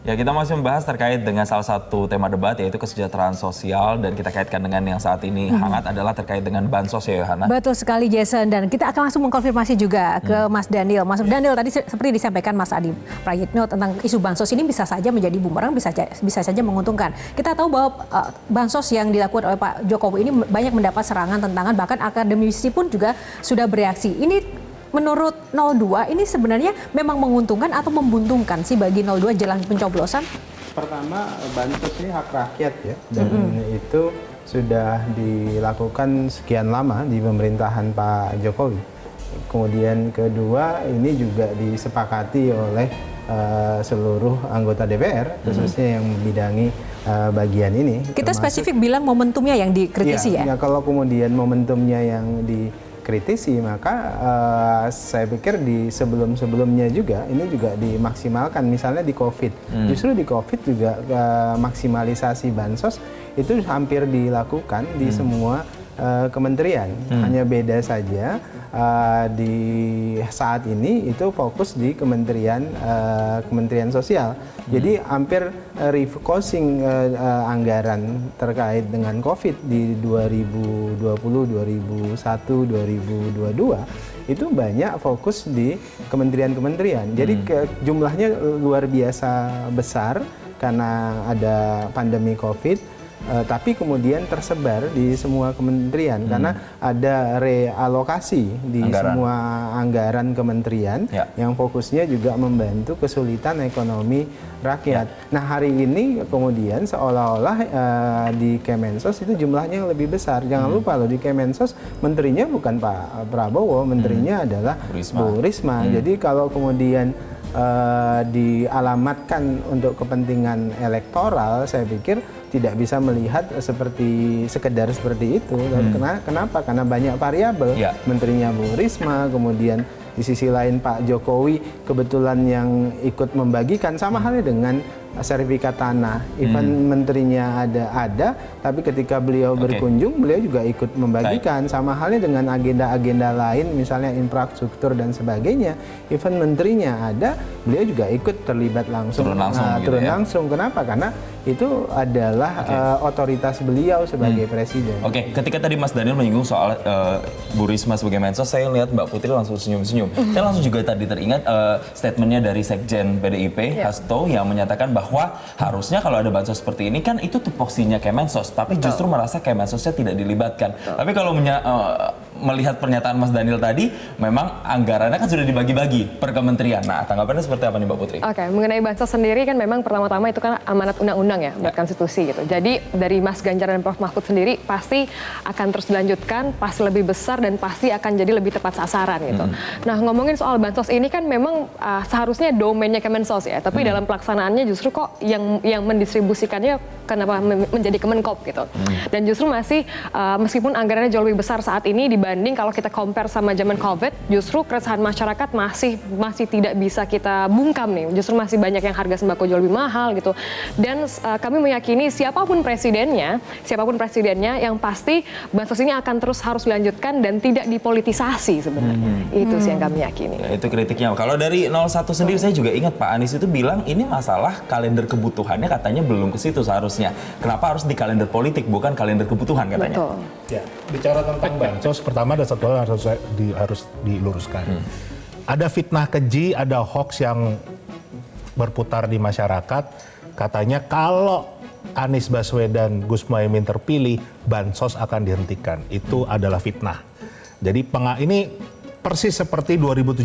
Ya, kita masih membahas terkait dengan salah satu tema debat yaitu kesejahteraan sosial dan kita kaitkan dengan yang saat ini hangat adalah terkait dengan bansos ya Yohana. Betul sekali Jason, dan kita akan langsung mengkonfirmasi juga ke Mas Daniel. Mas Daniel, tadi seperti disampaikan Mas Adi Prayitno tentang isu bansos ini bisa saja menjadi bumerang, bisa saja menguntungkan. Kita tahu bahwa bansos yang dilakukan oleh Pak Jokowi ini banyak mendapat serangan, tentangan, bahkan akademisi pun juga sudah bereaksi. Ini menurut 02 ini sebenarnya memang menguntungkan atau membuntungkan sih bagi 02 jelang pencoblosan? Pertama, bansos ini hak rakyat ya, dan itu sudah dilakukan sekian lama di pemerintahan Pak Jokowi. Kemudian kedua, ini juga disepakati oleh seluruh anggota DPR, khususnya yang membidangi bagian ini. Kita spesifik bilang momentumnya yang dikritisi ya? Ya, kalau kemudian momentumnya yang dikritisi, maka saya pikir di sebelum-sebelumnya juga ini juga dimaksimalkan. Misalnya di COVID, justru di COVID juga maksimalisasi bansos itu hampir dilakukan di semua kementerian. Hanya beda saja di saat ini itu fokus di Kementerian Sosial. Jadi hampir refocusing anggaran terkait dengan COVID di 2020, 2021, 2022 itu banyak fokus di kementerian-kementerian. Jadi jumlahnya luar biasa besar karena ada pandemi COVID. Tapi kemudian tersebar di semua kementerian karena ada realokasi di semua anggaran kementerian yang fokusnya juga membantu kesulitan ekonomi rakyat. Nah, hari ini kemudian seolah-olah di Kemensos itu jumlahnya yang lebih besar. Jangan lupa loh, di Kemensos menterinya bukan Pak Prabowo, menterinya adalah Bu Risma. Jadi kalau kemudian dialamatkan untuk kepentingan elektoral, saya pikir tidak bisa melihat sekedar seperti itu. Dan kenapa? Karena banyak variabel. Menterinya Bu Risma, kemudian di sisi lain Pak Jokowi kebetulan yang ikut membagikan, sama halnya dengan sertifikat tanah. Even menterinya ada, tapi ketika beliau berkunjung, beliau juga ikut membagikan. Sama halnya dengan agenda-agenda lain, misalnya infrastruktur dan sebagainya. Even menterinya ada, beliau juga ikut terlibat langsung. Turun langsung. Kenapa? Karena itu adalah otoritas beliau sebagai presiden. Ketika tadi Mas Daniel menyinggung soal Bu Risma sebagai Mensos, saya lihat Mbak Putri langsung senyum-senyum. Saya langsung juga tadi teringat statementnya dari Sekjen PDIP, Hasto, yang menyatakan bahwa harusnya kalau ada bansos seperti ini kan itu tupoksinya Kemensos, tapi justru merasa Kemensosnya tidak dilibatkan. Tapi kalau melihat pernyataan Mas Daniel tadi, memang anggarannya kan sudah dibagi-bagi per kementerian. Nah, tanggapannya seperti apa nih Mbak Putri? Mengenai bansos sendiri kan memang pertama-tama itu kan amanat undang-undang ya, buat konstitusi gitu. Jadi dari Mas Ganjar dan Prof Mahfud sendiri pasti akan terus dilanjutkan, pasti lebih besar dan pasti akan jadi lebih tepat sasaran gitu. Nah, ngomongin soal bansos ini kan memang seharusnya domainnya Kemensos ya, tapi dalam pelaksanaannya justru kok yang mendistribusikannya kenapa menjadi Kemenkop gitu. Dan justru masih meskipun anggarannya jauh lebih besar saat ini dibanding kalau kita compare sama zaman COVID, justru keresahan masyarakat masih tidak bisa kita bungkam nih. Justru masih banyak yang harga sembako jauh lebih mahal gitu. Dan kami meyakini siapapun presidennya yang pasti bansos ini akan terus harus dilanjutkan dan tidak dipolitisasi sebenarnya. Itu sih yang kami yakini. Ya, itu kritiknya. Kalau dari 01 sendiri saya juga ingat Pak Anies itu bilang ini masalah kalender kebutuhannya katanya belum ke situ seharusnya. Kenapa harus di kalender politik bukan kalender kebutuhan katanya? Betul. Ya, bicara tentang bansos, pertama ada satu hal yang harus diluruskan. Ada fitnah keji, ada hoax yang berputar di masyarakat. Katanya kalau Anies Baswedan, Gus Muhaimin terpilih, bansos akan dihentikan. Itu adalah fitnah. Jadi ini persis seperti 2017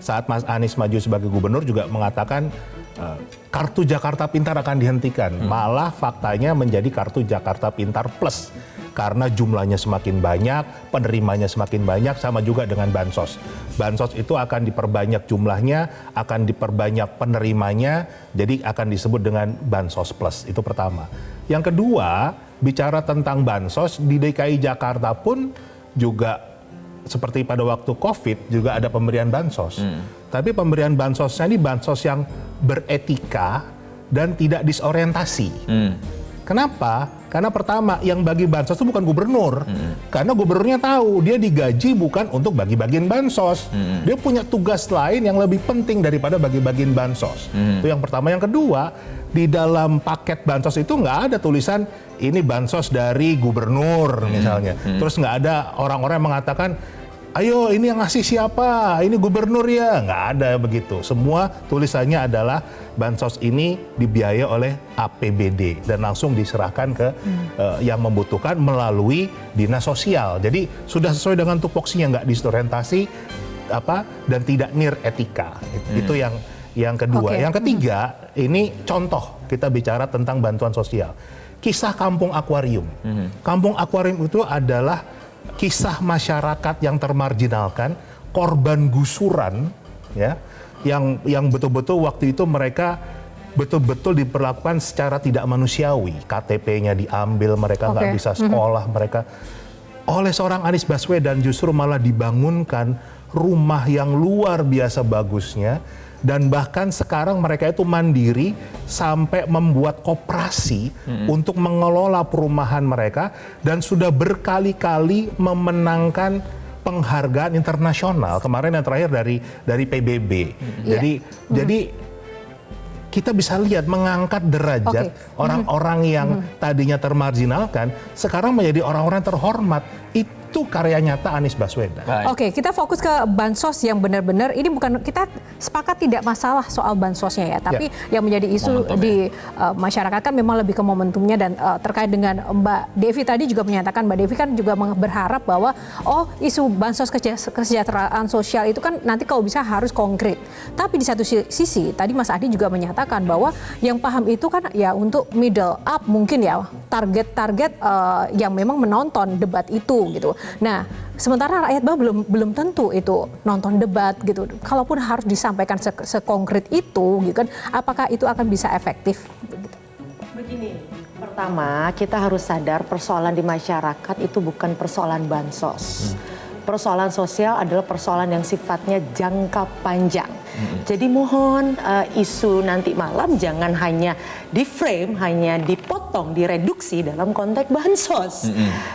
saat Mas Anies maju sebagai gubernur juga mengatakan kartu Jakarta Pintar akan dihentikan. Malah faktanya menjadi kartu Jakarta Pintar Plus. Karena jumlahnya semakin banyak, penerimanya semakin banyak, sama juga dengan bansos. Bansos itu akan diperbanyak jumlahnya, akan diperbanyak penerimanya, jadi akan disebut dengan bansos plus. Itu pertama. Yang kedua, bicara tentang bansos, di DKI Jakarta pun juga seperti pada waktu COVID juga ada pemberian bansos. Tapi pemberian bansosnya ini bansos yang beretika dan tidak disorientasi. Kenapa? Karena pertama, yang bagi bansos itu bukan gubernur. Karena gubernurnya tahu, dia digaji bukan untuk bagi-bagiin bansos. Dia punya tugas lain yang lebih penting daripada bagi-bagiin bansos. Itu yang pertama. Yang kedua, di dalam paket bansos itu nggak ada tulisan ini bansos dari gubernur misalnya. Terus nggak ada orang-orang yang mengatakan, ayo ini yang ngasih siapa? Ini gubernur ya? Nggak ada begitu. Semua tulisannya adalah bansos ini dibiayai oleh APBD dan langsung diserahkan ke yang membutuhkan melalui dinas sosial. Jadi sudah sesuai dengan tupoksinya, nggak disorientasi dan tidak nir etika. Itu yang kedua. Yang ketiga, ini contoh kita bicara tentang bantuan sosial. Kisah Kampung Akuarium. Kampung Akuarium itu adalah kisah masyarakat yang termarginalkan, korban gusuran, ya, yang betul-betul waktu itu mereka betul-betul diperlakukan secara tidak manusiawi. KTP-nya diambil, mereka nggak bisa sekolah, mereka oleh seorang Anies Baswedan justru malah dibangunkan rumah yang luar biasa bagusnya. Dan bahkan sekarang mereka itu mandiri sampai membuat koperasi untuk mengelola perumahan mereka dan sudah berkali-kali memenangkan penghargaan internasional. Kemarin yang terakhir dari PBB. Jadi kita bisa lihat mengangkat derajat orang-orang yang tadinya termarginalkan sekarang menjadi orang-orang terhormat. Itu karya nyata Anies Baswedan. Oke, kita fokus ke bansos yang benar-benar ini bukan, kita sepakat tidak masalah soal bansosnya ya, tapi yang menjadi isu di masyarakat kan memang lebih ke momentumnya dan terkait dengan Mbak Devi tadi juga menyatakan, Mbak Devi kan juga berharap bahwa isu bansos kesejahteraan sosial itu kan nanti kalau bisa harus konkret. Tapi di satu sisi tadi Mas Adi juga menyatakan bahwa yang paham itu kan ya untuk middle up mungkin ya, target-target yang memang menonton debat itu gitu. Nah, sementara rakyat bawah belum tentu itu nonton debat gitu. Kalaupun harus disampaikan sekonkret itu, gitu kan, apakah itu akan bisa efektif? Begini, pertama kita harus sadar persoalan di masyarakat itu bukan persoalan bansos. Persoalan sosial adalah persoalan yang sifatnya jangka panjang. Jadi mohon isu nanti malam jangan hanya di-frame, hanya dipotong, direduksi dalam konteks bansos.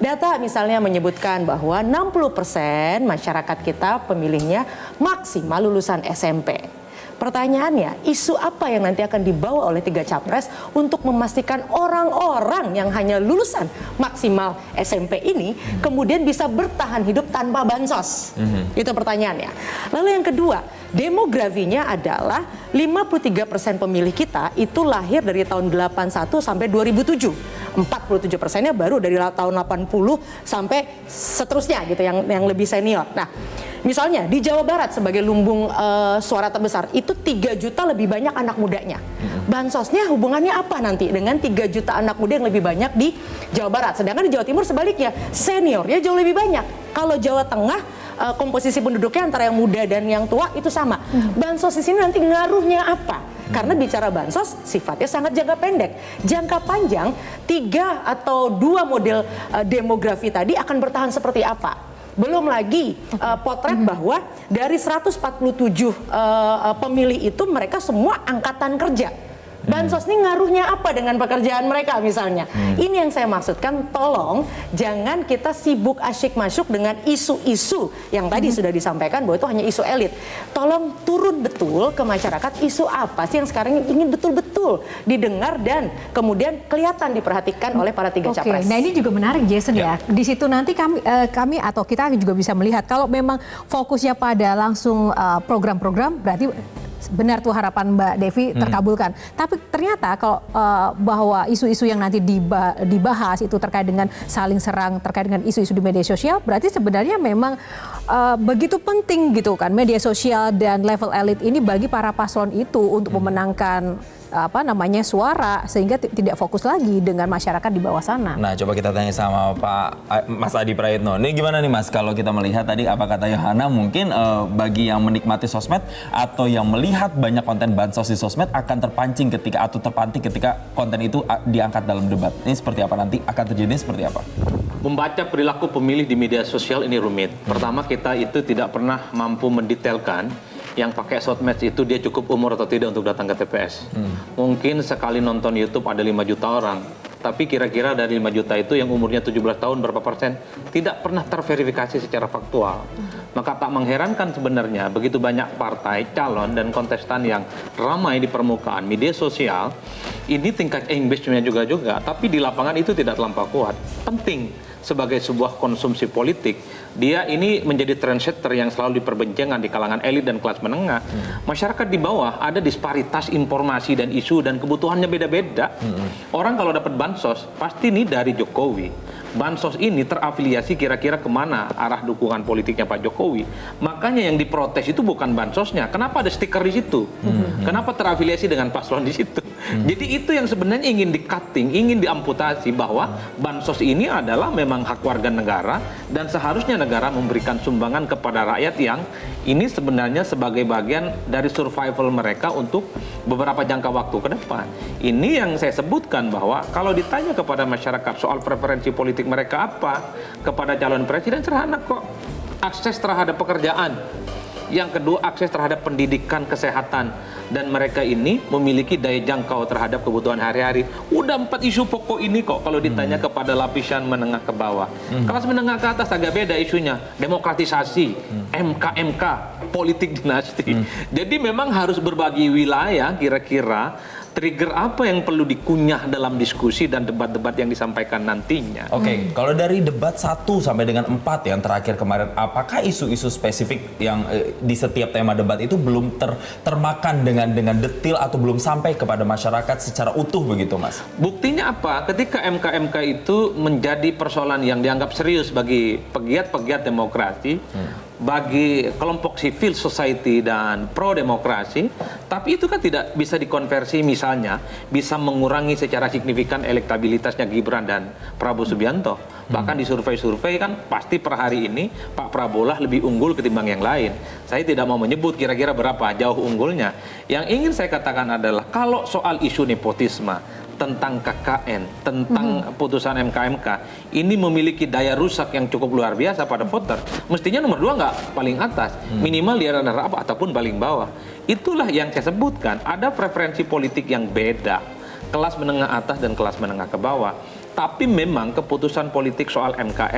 Data misalnya menyebutkan bahwa 60% masyarakat kita pemilihnya maksimal lulusan SMP. Pertanyaannya, isu apa yang nanti akan dibawa oleh 3 capres untuk memastikan orang-orang yang hanya lulusan maksimal SMP ini kemudian bisa bertahan hidup tanpa bansos? Itu pertanyaannya. Lalu yang kedua, demografinya adalah 53% pemilih kita itu lahir dari tahun 81 sampai 2007. 47%-nya baru dari tahun 80 sampai seterusnya gitu, yang lebih senior. Nah, misalnya di Jawa Barat sebagai lumbung suara terbesar itu 3 juta lebih banyak anak mudanya. Bansosnya hubungannya apa nanti dengan 3 juta anak muda yang lebih banyak di Jawa Barat? Sedangkan di Jawa Timur sebaliknya, seniornya jauh lebih banyak. Kalau Jawa Tengah komposisi penduduknya antara yang muda dan yang tua itu sama. Bansos di sini nanti ngaruhnya apa? Karena bicara bansos sifatnya sangat jangka pendek. Jangka panjang 3 atau 2 model demografi tadi akan bertahan seperti apa? Belum lagi potret bahwa dari 147 pemilih itu mereka semua angkatan kerja. Bansos ini ngaruhnya apa dengan pekerjaan mereka misalnya? Ini yang saya maksudkan, tolong jangan kita sibuk asyik masuk dengan isu-isu yang tadi sudah disampaikan bahwa itu hanya isu elit. Tolong turun betul ke masyarakat, isu apa sih yang sekarang ingin betul-betul didengar dan kemudian kelihatan diperhatikan oleh para 3 capres. Nah ini juga menarik Jason ya. Di situ nanti kami atau kita juga bisa melihat kalau memang fokusnya pada langsung program-program berarti benar tuh harapan Mbak Devi terkabulkan. Tapi ternyata kalau bahwa isu-isu yang nanti dibahas itu terkait dengan saling serang, terkait dengan isu-isu di media sosial, berarti sebenarnya memang begitu penting gitu kan media sosial dan level elit ini bagi para paslon itu untuk memenangkan suara sehingga tidak fokus lagi dengan masyarakat di bawah sana. Nah, coba kita tanya sama Mas Adi Prayitno. Ini gimana nih Mas, kalau kita melihat tadi apa kata Yohana, mungkin bagi yang menikmati sosmed atau yang melihat banyak konten bansos di sosmed akan terpancing ketika konten itu diangkat dalam debat. Ini seperti apa nanti akan terjadi seperti apa? Membaca perilaku pemilih di media sosial ini rumit. Pertama, kita itu tidak pernah mampu mendetailkan yang pakai sosmed itu dia cukup umur atau tidak untuk datang ke TPS. Mungkin sekali nonton YouTube ada 5 juta orang, tapi kira-kira dari 5 juta itu yang umurnya 17 tahun berapa persen tidak pernah terverifikasi secara faktual. Maka tak mengherankan sebenarnya begitu banyak partai, calon, dan kontestan yang ramai di permukaan media sosial, ini tingkat engagement-nya juga, tapi di lapangan itu tidak terlampau kuat. Penting sebagai sebuah konsumsi politik, dia ini menjadi trendsetter yang selalu diperbincangkan di kalangan elit dan kelas menengah. Masyarakat di bawah ada disparitas informasi dan isu dan kebutuhannya beda-beda. Orang kalau dapat bansos, pasti nih dari Jokowi. Bansos ini terafiliasi kira-kira kemana arah dukungan politiknya Pak Jokowi. Makanya yang diprotes itu bukan bansosnya. Kenapa ada stiker di situ? Kenapa terafiliasi dengan paslon di situ? Jadi itu yang sebenarnya ingin di-cutting, ingin diamputasi bahwa bansos ini adalah memang hak warga negara dan seharusnya negara memberikan sumbangan kepada rakyat yang ini sebenarnya sebagai bagian dari survival mereka untuk beberapa jangka waktu ke depan. Ini yang saya sebutkan bahwa kalau ditanya kepada masyarakat soal preferensi politik mereka apa kepada calon presiden, sederhana kok. Akses terhadap pekerjaan. Yang kedua, akses terhadap pendidikan, kesehatan. Dan mereka ini memiliki daya jangkau terhadap kebutuhan hari-hari. Udah 4 isu pokok ini kok kalau ditanya kepada lapisan menengah ke bawah. Kelas menengah ke atas agak beda isunya. Demokratisasi, MK, politik dinasti. Jadi memang harus berbagi wilayah kira-kira trigger apa yang perlu dikunyah dalam diskusi dan debat-debat yang disampaikan nantinya. Oke, kalau dari debat 1 sampai dengan 4 yang terakhir kemarin, apakah isu-isu spesifik yang di setiap tema debat itu belum termakan dengan detail atau belum sampai kepada masyarakat secara utuh begitu, Mas? Buktinya apa? Ketika MK itu menjadi persoalan yang dianggap serius bagi pegiat-pegiat demokrasi, bagi kelompok civil society dan pro-demokrasi, tapi itu kan tidak bisa dikonversi misalnya, bisa mengurangi secara signifikan elektabilitasnya Gibran dan Prabowo Subianto. Bahkan di survei-survei kan pasti per hari ini Pak Prabowo lah lebih unggul ketimbang yang lain. Saya tidak mau menyebut kira-kira berapa jauh unggulnya. Yang ingin saya katakan adalah kalau soal isu nepotisme, tentang KKN, tentang putusan MK, ini memiliki daya rusak yang cukup luar biasa pada voter. Mestinya nomor 2 nggak paling atas, minimal di runner up ataupun paling bawah. Itulah yang saya sebutkan, ada preferensi politik yang beda, kelas menengah atas dan kelas menengah ke bawah. Tapi memang keputusan politik soal MK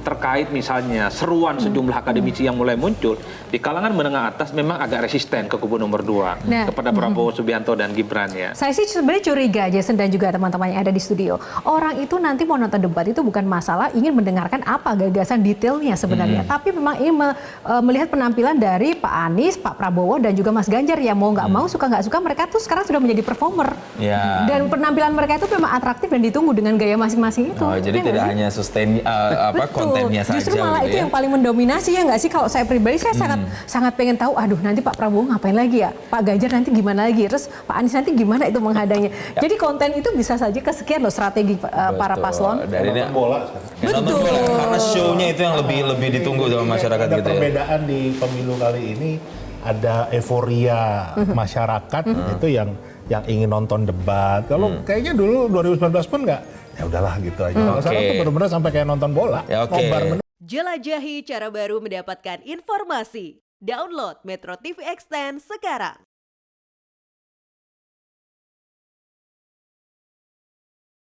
terkait misalnya seruan sejumlah akademisi yang mulai muncul di kalangan menengah atas memang agak resisten ke kubu nomor 2 kepada Prabowo Subianto dan Gibran ya. Saya sih sebenarnya curiga, Jason dan juga teman-teman yang ada di studio. Orang itu nanti mau nonton debat itu bukan masalah ingin mendengarkan apa gagasan detailnya sebenarnya, tapi memang ingin melihat penampilan dari Pak Anies, Pak Prabowo dan juga Mas Ganjar yang mau nggak mau, suka nggak suka, mereka tuh sekarang sudah menjadi performer. Dan penampilan mereka itu memang atraktif dan ditunggu dengan gaya masing-masing itu. Oh, jadi tidak hanya sustain kontennya saja. Justru malah gitu itu ya? yang paling mendominasi ya nggak sih? Kalau saya pribadi saya sangat pengen tahu. Aduh, nanti Pak Prabowo ngapain lagi ya? Pak Ganjar nanti gimana lagi? Terus Pak Anies nanti gimana itu menghadangnya? Jadi konten itu bisa saja kesekian loh strategi para paslon. Dari Nonton bola. Nonton bola, karena show-nya itu yang lebih ditunggu sama masyarakat ada gitu ya. perbedaan di pemilu kali ini, ada euforia masyarakat itu yang ingin nonton debat. Kalau kayaknya dulu 2019 pun nggak, ya udahlah gitu aja. Kalau sekarang tuh benar-benar sampai kayak nonton bola. Nobar bener. Jelajahi cara baru mendapatkan informasi. Download Metro TV Extend sekarang.